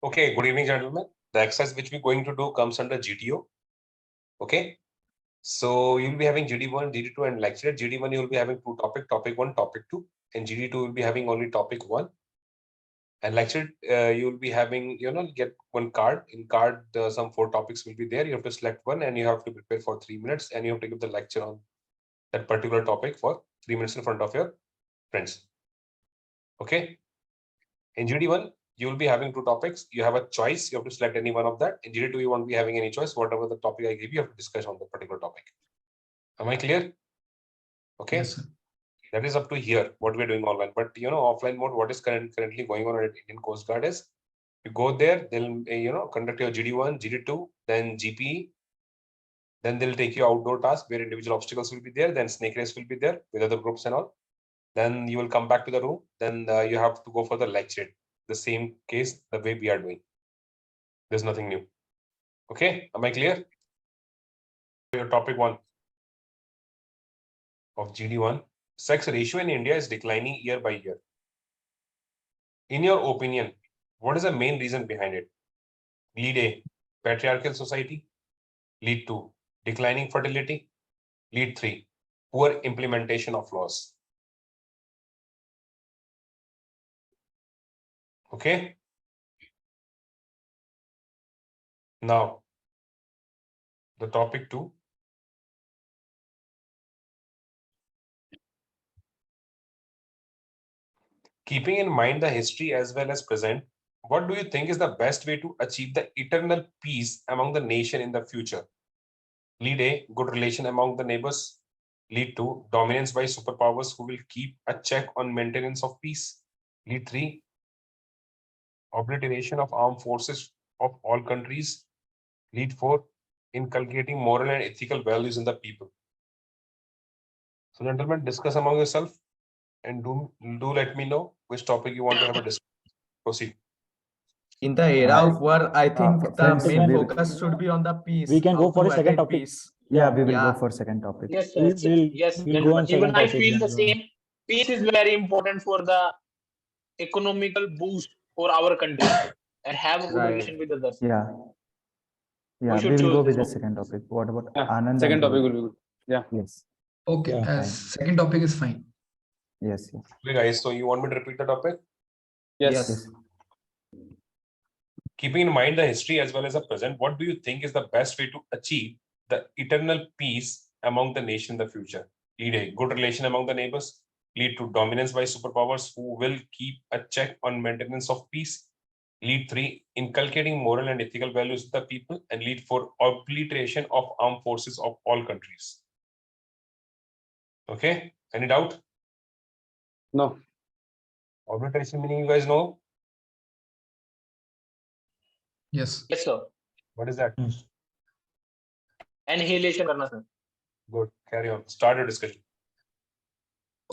Okay, good evening, gentlemen. The exercise which we're going to do comes under GTO. Okay, so you'll be having GD1, GD2, and lecture. GD1 you'll be having two topic, topic 1, topic 2, and GD2 will be having only topic 1. And lecture you'll be having, get one card. In card, some 4 topics will be there. You have to select one, and you have to prepare for 3 minutes, and you have to give the lecture on that particular topic for 3 minutes in front of your friends. Okay. In GD1, you will be having 2 topics. You have a choice. You have to select any one of that. In GD2, you won't be having any choice. Whatever the topic I give you have to discuss on the particular topic. Am I clear? Okay. Yes, that is up to here, what we're doing online. But, offline mode, what is currently going on at Indian Coast Guard is, you go there, they'll, conduct your GD1, GD2, then GP. Then they'll take you outdoor tasks where individual obstacles will be there. Then snake race will be there with other groups and all. Then you will come back to the room. Then you have to go for the lecture. The same case, the way we are doing. There's nothing new. Okay, am I clear? Your topic 1 of GD1. Sex ratio in India is declining year by year. In your opinion, what is the main reason behind it? Lead A, patriarchal society. Lead 2, declining fertility. Lead 3, poor implementation of laws. Okay. Now, the topic 2. Keeping in mind the history as well as present, what do you think is the best way to achieve the eternal peace among the nation in the future? Lead A, good relation among the neighbors. Lead 2, dominance by superpowers who will keep a check on maintenance of peace. Lead 3, obliteration of armed forces of all countries. Lead 4, inculcating moral and ethical values in the people. So, gentlemen, discuss among yourself and do let me know which topic you want to have a discussion. Proceed. In the era of war, I think the main focus should be on the peace. We can go for the second topic. Peace. Yeah, we will go for second topic. Yes, sir. We'll go on Even second I topic. feel the same. Peace is very important for the economical boost for our country and have a good relation with others. Yeah. Yeah, we will go with the second topic. What about Anand? Second topic will be good. Yeah. Yes. Okay, second topic is fine. Yes. Okay, guys, so you want me to repeat the topic? Yes. Keeping in mind the history as well as the present, what do you think is the best way to achieve the eternal peace among the nation in the future? Lead A, good relation among the neighbors. Lead 2, dominance by superpowers who will keep a check on maintenance of peace. Lead 3, inculcating moral and ethical values of the people. And lead 4, obliteration of armed forces of all countries. Okay, any doubt? No. Obliteration meaning you guys know? Yes. Yes, sir. What is that? Annihilation करना, sir. Good, carry on. Start your discussion.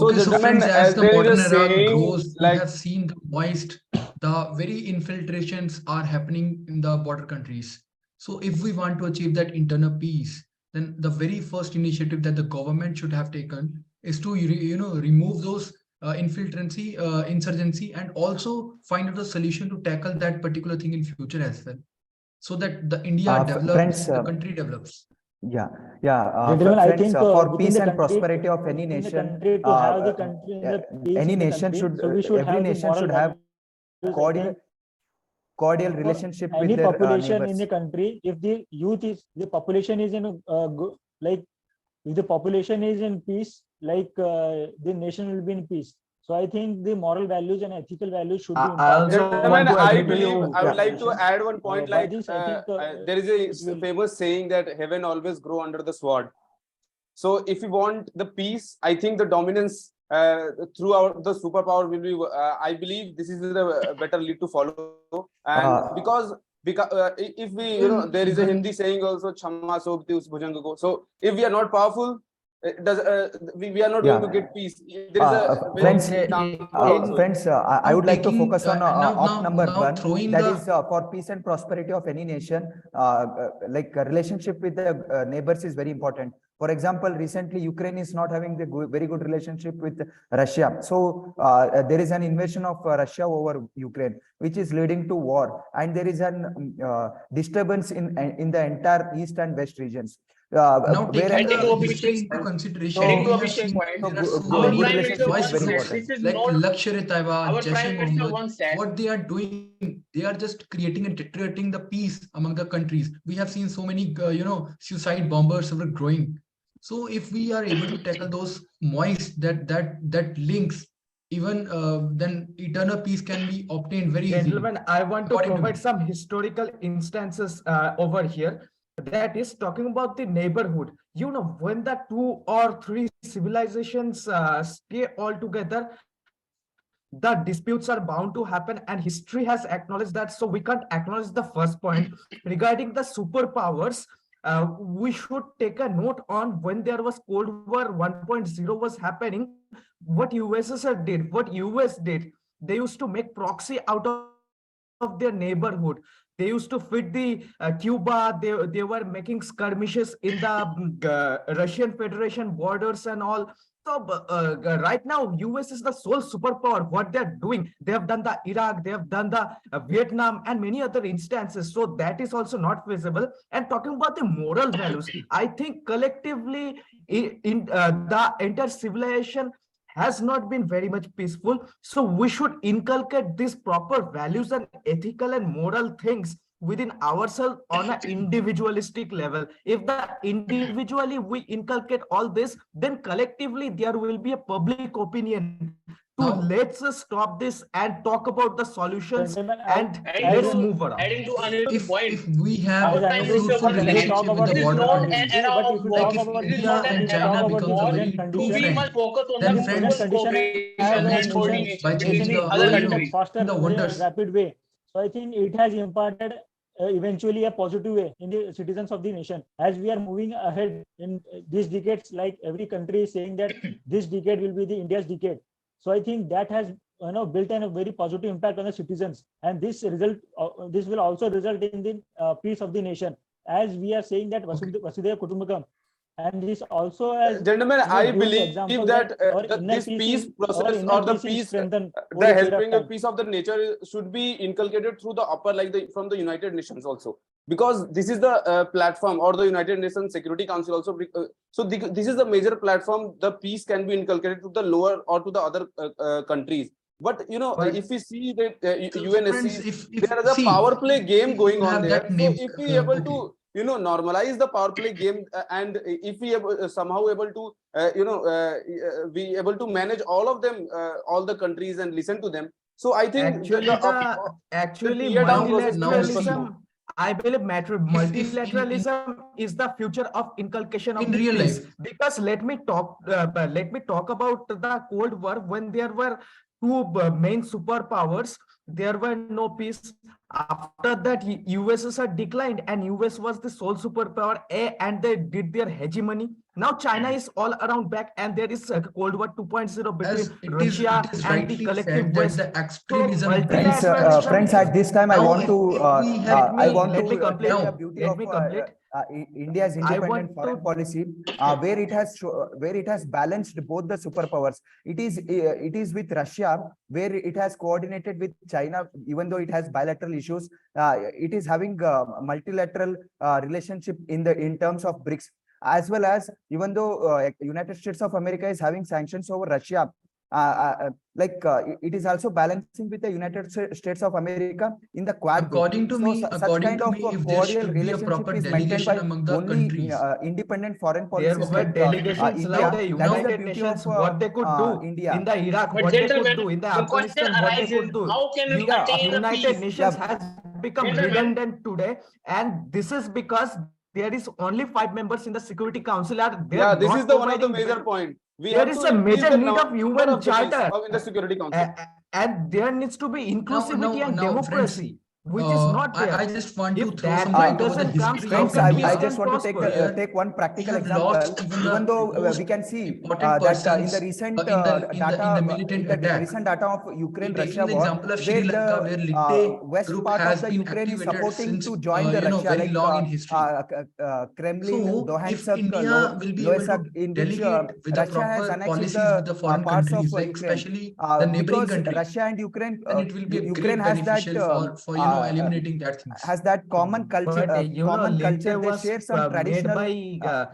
Okay, so friends, as the modern era grows, we like have seen the very infiltrations are happening in the border countries. So if we want to achieve that internal peace, then the very first initiative that the government should have taken is to, remove those insurgency, and also find out a solution to tackle that particular thing in future as well, so that the India develops, the country develops. Yeah. Gentlemen, I think for peace and country, prosperity of any nation, every nation should have cordial relationship with any their population neighbors. in the country. If the population is in if the population is in peace, the nation will be in peace. So I think the moral values and ethical values should be I believe I would like to add one point. There is a famous saying that heaven always grow under the sword. So if we want the peace, I think the dominance throughout the superpower will be. I believe this is the better lead to follow. And because if we, there is a Hindi saying also, "Chamma sobti us bhujang ko." So if we are not powerful, we are not going to get peace. There is friends, I would like to focus on op number 1. That is for peace and prosperity of any nation. Relationship with the neighbors is very important. For example, recently Ukraine is not having the very good relationship with Russia. So there is an invasion of Russia over Ukraine, which is leading to war, and there is an disturbance in the entire east and west regions. Now taking Adding to the Abhishek's history into point, consideration, adding to we have Abhishek's seen point, there are so our many Prime Minister voice once said, groups this is like not, Lashkar-e-Taiba, our Jaish Prime Minister Mohammed. once said, What they are doing, they are just creating and deteriorating the peace among the countries. We have seen so many, suicide bombers were growing. So if we are able to tackle those moist that links, even then eternal peace can be obtained very easily. Gentlemen, I want to According to provide me. some historical instances over here. That is talking about the neighborhood. You know, when the 2 or 3 civilizations stay all together, the disputes are bound to happen, and history has acknowledged that. So we can't acknowledge the first point regarding the superpowers. We should take a note on when there was Cold War 1.0 was happening, what USSR did, what US did. They used to make proxy out of their neighborhood. They used to feed the Cuba. They were making skirmishes in the Russian Federation borders and all. So right now, US is the sole superpower. What they're doing, they have done the Iraq, they have done the Vietnam, and many other instances. So that is also not feasible. And talking about the moral values, I think collectively in the entire civilization has not been very much peaceful. So we should inculcate these proper values and ethical and moral things within ourselves on an individualistic level. If the individually we inculcate all this, then collectively there will be a public opinion to let's stop this and talk about the solutions, and let's move around. adding to Anirudh's point, If we have our a Prime Minister fruitful once said, relationship with the this is border not an countries, era But of if you war. talk like if about This is India not an and era China of becomes a war. very present true We condition, must friend, focus on then the friends, present condition cooperation has and conditions by coordination changing with the other in a countries. faster, the wonders. rapid way. So I think it has imparted eventually a positive way in the citizens of the nation. As we are moving ahead in these decades, like every country is saying that this decade will be the India's decade. So I think that has built in a very positive impact on the citizens, and this will also result in the peace of the nation. As we are saying that Vasudhaiva Kutumbakam, and this also has Gentlemen, I given the believe example that our inner this peace our process inner or the is peace, strengthened the over a period of helping the time. peace of the nature should be inculcated through the upper, like from the United Nations also, because this is the platform, or the United Nations Security Council also. This is the major platform. The peace can be inculcated to the lower or to the other countries. But if we see that UNSC, there is a power play game going on there. So if we able to normalize the power play game, and if we somehow able to be able to manage all of them, all the countries, and listen to them. So I think Actually the down process multilateralism, I believe multilateralism is the future of inculcation of in the real peace. life. Because let me talk about the Cold War, when there were 2 main superpowers. There were no peace. After that, USSR declined, and US was the sole superpower, and they did their hegemony. Now China is all around back, and there is Cold War 2.0 between Russia and the collective West. The extremism Friends, at this time, I want to let me complete the beauty of India's independent foreign policy, where it has balanced both the superpowers. It is with Russia, where it has coordinated with China, even though it has bilateral issues. It is having multilateral relationship in terms of BRICS, as well as, even though United States of America is having sanctions over Russia, it is also balancing with the United States of America in the Quad group. According to me, if there should be a proper delegation among the countries, independent foreign policies like delegations like the United Nations, what they could do India. in the Iraq, But what they gentlemen, could do in the the question Afghanistan, what they arises, could do. how can we attain the United peace? Nations has become Gentlemen, redundant today, and this is because there is only 5 members in the Security Council. This is the one of the major point. There is a major need of UN Charter in the Security Council, and there needs to be inclusivity and democracy. which is not there. I just want to If throw that some light over the doesn't come, history how of Friends, can India. peace I can just want to prosper? take one We practical have example. lost even Even the though most we can see important that in persons the recent in the militant attack. recent data of Ukraine-Russia Taking the war, example of Sri where Lanka, the where Ligde west group part has of the been Ukraine is activated supporting since to join the Russia, very like long in history. Kremlin, So if Luhansk, India will be able Loesak, to in which delegate with the Russia has proper annexed policies with the the foreign parts of countries, like Ukraine, especially the neighboring because countries, Russia and Ukraine, then it will be a Ukraine great has that beneficial for eliminating that things. has that common culture. But Common culture. Linde They was share some made traditional. by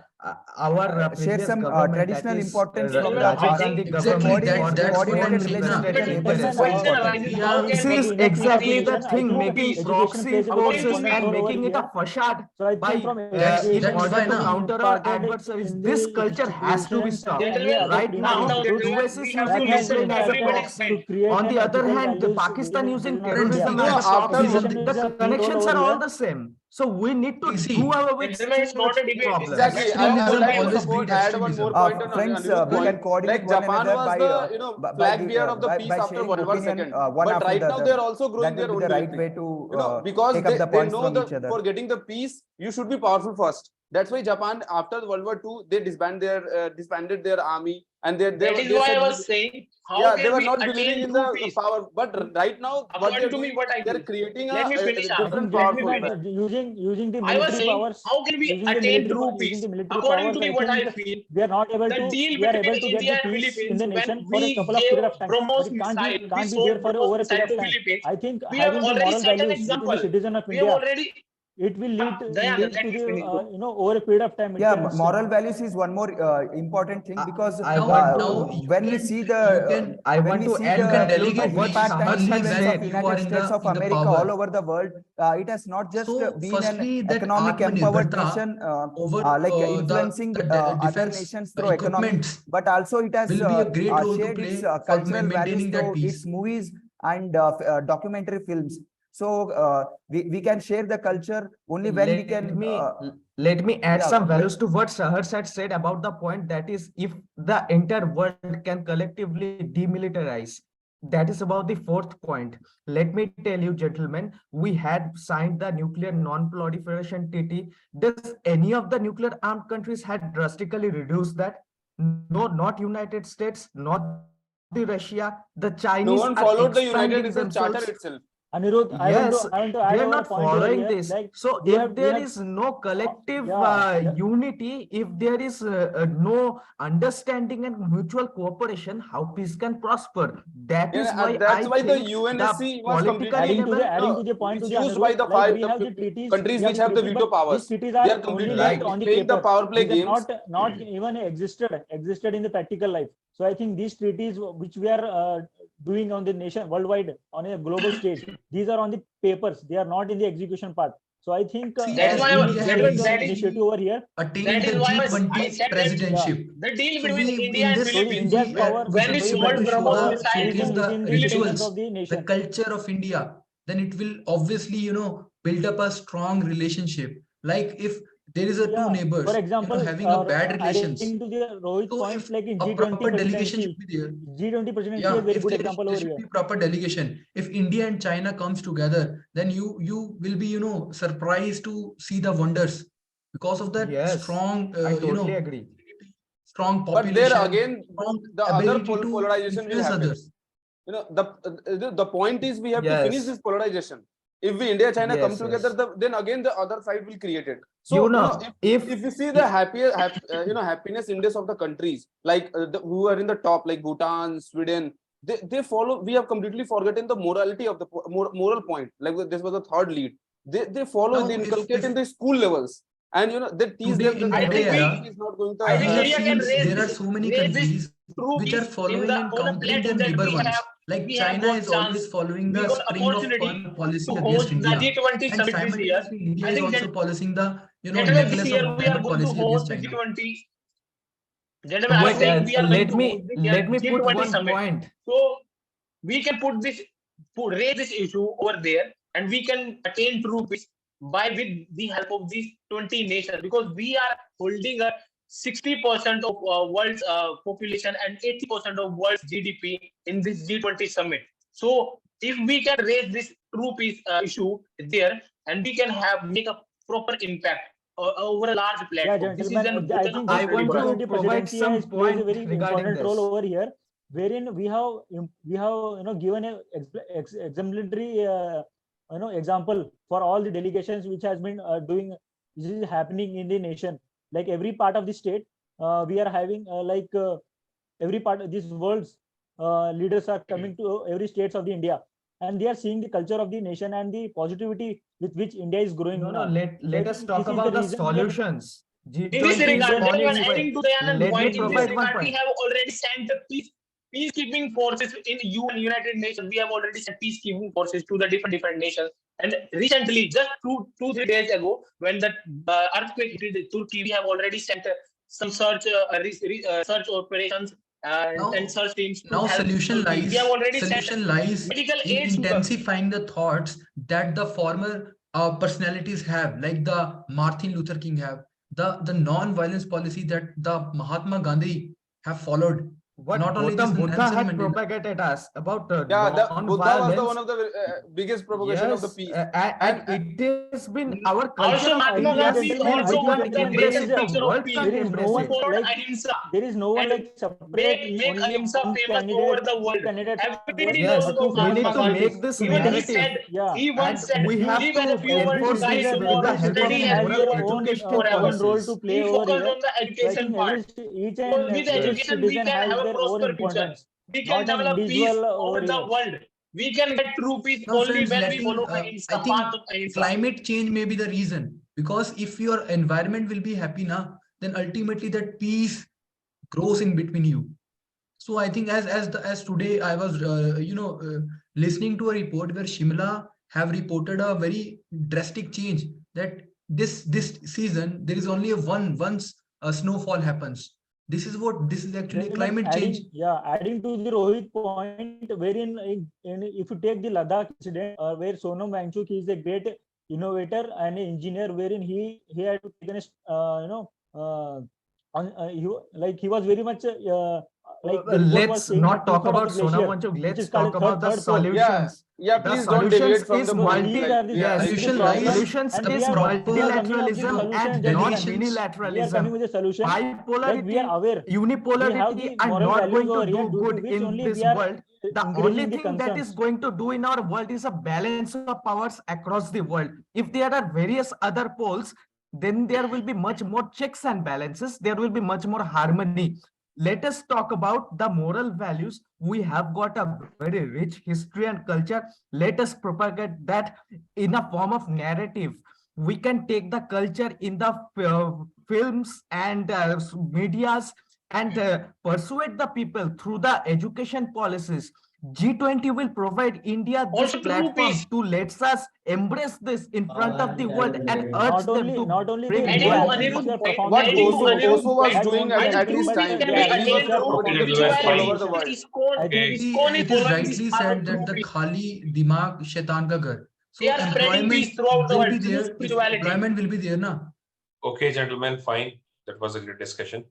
our Share previous some government, that traditional is importance from the Rajiv past. Gandhi Exactly, government, for their that's what I'm own saying now. represented Important interest. very Question important. arises, We how are This can we is in enough exactly the education, I thing, think making education proxy plays a very courses important and role over making it a here. facade So I by think from in education that's order why to now counter our imparted adversaries. in This the culture has to be institutions and stopped. any other Right printed now, institutes US is we have to using that has listen Ukraine as a everybody's proxy. to side. create On an the other ethical hand, values Pakistan using within friends, terrorism because as a after proxy. even The connections are all the same. So we need to do see, away with Gentlemen, it's not such a debate. problems. Exactly. I would extremism like to always support, breed add one more extremism. point on Friends, Anirudh's we point. can coordinate Like one Japan another was by the flag bearer of the peace after sharing World War opinion II. one But after right the now other. they're also growing That their will be own the right military. way to Because take up the they points know from that each other. for getting the peace, you should be powerful first. That's why Japan, after World War II, they disbanded their army, and That is they why I said, was saying, how yeah, they can were we not believing attain in true the peace? power. But right now, what According they're to me, doing, what I they're feel. creating Let me finish a up. I think different Let me powerful gentlemen, finish. flag. using the I was military saying, powers, how can we using the attain military true peace? According powers, to me, I what I think feel, we are not able the to deal we are between able to get India the and peace in Philippines, the when nation for a we couple of gave period of time, but BrahMos it missile, we can't be there sold for BrahMos over a missile period to of time. Philippines. I think We have having the already moral set an values within the example. citizen of We have India, already, it will lead Dayananda, let to me the finish, bro. over a period of time it Yeah, can moral values is one more important thing, because I want now to you when we can see you can I when want we to see add you can value to delegate what impact peace and Shahar only had influence when of said. you are United States of in the America power. all over the world, it has not just So been an firstly, that economic empowered Atmanirbharta nation, over like influencing other defense nations through economy, equipments but also it has will be a great role to shared its play for cultural values maintaining that through peace. its movies and documentary films. So we can share the culture only when we can. Let me add Yeah, some values to what Sahar had said about the point, that is, if the entire world can collectively demilitarize. That is about the fourth point. Let me tell you, gentlemen, we had signed the nuclear non-proliferation treaty. Does any of the nuclear armed countries had drastically reduced that? No, not United States, not the Russia. The No Chinese one are followed the United expanding Nations Charter themselves. itself. Anirudh, Yes, I want to they add are over a not point over following here. this. Like So we if there have is no collective yeah. unity, if there is no understanding and mutual cooperation, how peace can prosper? That is Yeah, why that's I why the think the UNSC was political completely adding level, to the point to it's the used by Anirudh, the like five we have the treaties, countries which have the veto but these powers. treaties They are are only completely left right, on the playing the paper. power play These are games. not even existed in the practical life. So I think these treaties which we are doing on the nation worldwide on a global stage, these are on the papers. They are not in the execution part. So I think See, That is as why, we need India to had take gentlemen, some that is initiative recently over here. attained that the is why I G20 said that Yeah. presidency. the deal So between we India in and this So the Philippines, India's we power, we when we should be so able sold to BrahMos missile treaties showcase to the within the Philippines, citizens of rituals, the the nation. culture of India. Then it will obviously build up a strong relationship. Like if there is a two Yeah. For neighbors example, having a bad relations. adding to the Rohit's So point, if like in a G20 proper delegation presidency, should be there, G20 presidency is yeah, a very if good example there over should here. be proper delegation. If India and China comes together, then you will be surprised to see the wonders because of that yes, strong I totally agree. strong But there population, again, strong the other ability to polarization will influence happen. others. The point is we have to finish Yes, this polarization. If we India China come yes, together, yes. then again the other side will create it. So If if you see the happiness index of the countries, like who are in the top, like Bhutan, Sweden, they follow. We have completely forgotten the morality of the moral point. Like this was the third lead. They follow. They Now, inculcate if in the school levels, and they teach today them in that I the today think country era, is not going to I we think have India can seen there are so many raise this countries true which are peace in following the and on a countering their platform that neighbor ones. Like we have China got is always chance, following we the got spring of opportunity pearl policy to against host the India, G20 and summit this year. simultaneously India I is think also policing the gentlemen, this necklace year of we are diamond going to policy against host the China. G20. Gentlemen, I was wait, saying we are going let to host me this year let me put G20 one summit. point. So we can raise this issue over there, and we can attain true peace with the help of these 20 nations, because we are holding a 60% of world's population and 80% of world's GDP in this G20 summit. So if we can raise this true peace issue there, and we can make a proper impact over a large platform. This is gentlemen, I think I the want to G20 provide presidency some has plays a point very regarding important role this. over here, wherein we have given a exemplary example for all the delegations which has been doing. This is happening in the nation, like every part of the state. We are having every part of this world's leaders are coming to every states of the India, and they are seeing the culture of the nation and the positivity with which India is growing. No, now. let I us think talk this is about the reason that solutions. In this G20 is regard, on gentlemen, its adding way. to the Anand Let point, me in this provide one regard, we point. have already sent the peacekeeping forces in UN, United Nations. We have already sent peacekeeping forces to the different nations. And recently, just 2-3 days ago, when the earthquake hit Turkey, we have already sent some search operations and search teams to now help solution Turkey. We have already sent lies medical in aid to them. intensifying the thoughts that the former personalities have, like the Martin Luther King have, the non-violence policy that the Mahatma Gandhi have followed. What Not only this, Gautam Buddha Nelson had Mandela. propagated us about Yeah, the Buddha was the non-violence. one of the biggest propagation of the Yes, peace. and it has been our culture Also, of Mahatma India Gandhi still also we one can't of the embrace greatest it. The teacher of world peace. can't There is no embrace one it. Followed like Ahimsa. there is no one And like separate make only Ahimsa one famous candidate. over the world. Candidate Everybody Yes, knows about we need Mahatma to Gandhi. make this Even he narrative. said, Yeah, he once And said, we have live as to if you want to enforce die this with tomorrow, the help of study as if has you moral want to live educational own forever. role to policies. play He over focused here. on the So I education think part. each Because and with every education, we citizen can has have a their own prosper future. importance, We can not an develop peace individual over over the here. world. We can get true peace Now, only friends, when we follow I Ahimsa, think path of Ahimsa. climate change may be the reason, because if your environment will be happy now, then ultimately that peace grows in between you. So I think as today I was listening to a report where Shimla have reported a very drastic change, that this season there is only once a snowfall happens. This is actually Gentlemen, climate change. adding to the Rohit point, wherein if you take the Ladakh incident, where Sonam Wangchuk is a great innovator and engineer, wherein he had taken he was very much like the report was Let's saying not that talk two-third of about the Sonam glacier, Wangchuk. which Let's is called talk about the third pole. solutions. Yeah, The please don't deviate solutions from is the point. multi. These are the Yes, solution the lies solutions and the is we are coming up with multilateralism solution, and gentlemen. delegations. We are coming non-unilateralism. with a solution. Like we are Bipolarity, aware, we have unipolarity the are moral not values going to over here, do due to good which in only this we are world. The only encouraging the thing that is concerns. going to do in our world is a balance of powers across the world. If there are various other poles, then there will be much more checks and balances. There will be much more harmony. Let us talk about the moral values. We have got a very rich history and culture. Let us propagate that in a form of narrative. We can take the culture in the films and medias and persuade the people through the education policies. G20 will provide India this Also, true platform peace. to let us embrace this in front of the world and urge them to Not only bring the Adding to world actions peace. which Anirudh are point, performing What in adding to G20, Oso Anirudh was point, that doing won't be I think at nothing this true but peace time, they can are be he giving was us a attained through promoting the propaganda peace all message. over the spirituality. world. ISKCON is It is following this rightly path of said that true the peace. khali dimag shaitan ka ghar. They So are spreading employment peace throughout the will world be through there. If spirituality. employment will be there, na. Okay, gentlemen, fine. That was a great discussion.